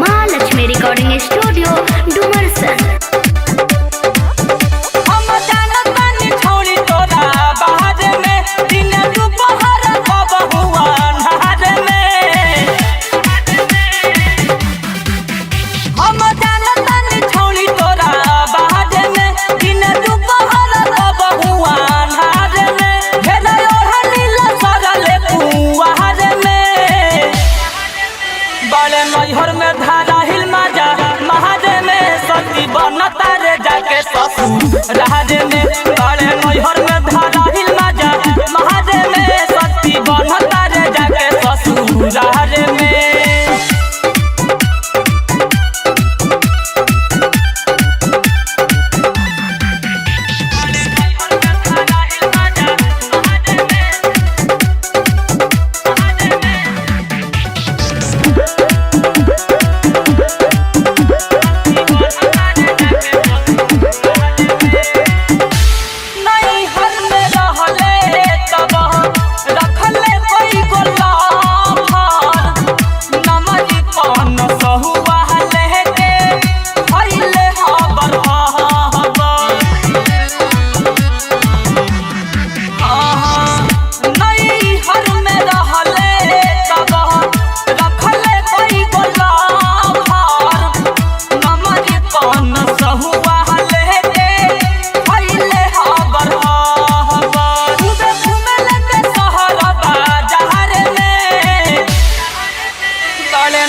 Mahalakshmi recording studio Dumarsan. नैहर में धारा हिल माजा महाजे में सती बनता रे जाके ससुर राजे में बड़े नैहर में धारा हिल माजा महाजे में सती बनता रे जाके ससुर राजे में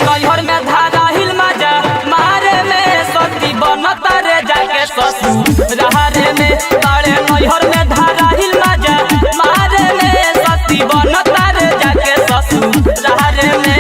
नैहर में धारा हिल माजा मारे में सती बनता रे जाके ससुर राजे में बड़े नैहर में धारा हिल माजा मारे में सती बनता रे जाके ससुर राजे में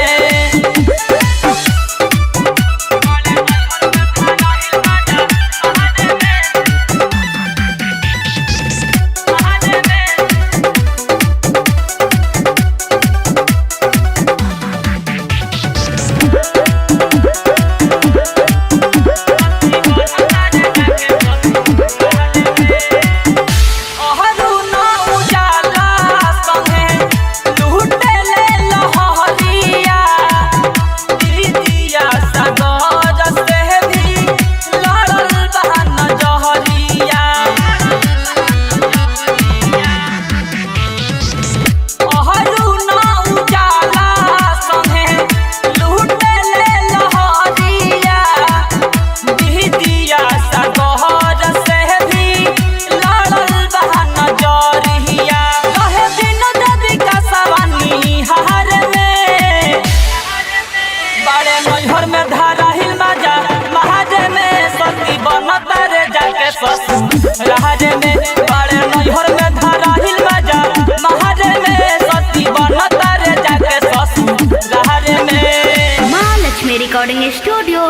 नैहर में धारा हिल माजा महाजे में सती बनता रे जाके ससुर राजे में बड़े नैहर में धारा हिल माजा महाजे में सती बनता रे जाके ससुर राजे में। Mahalakshmi recording studio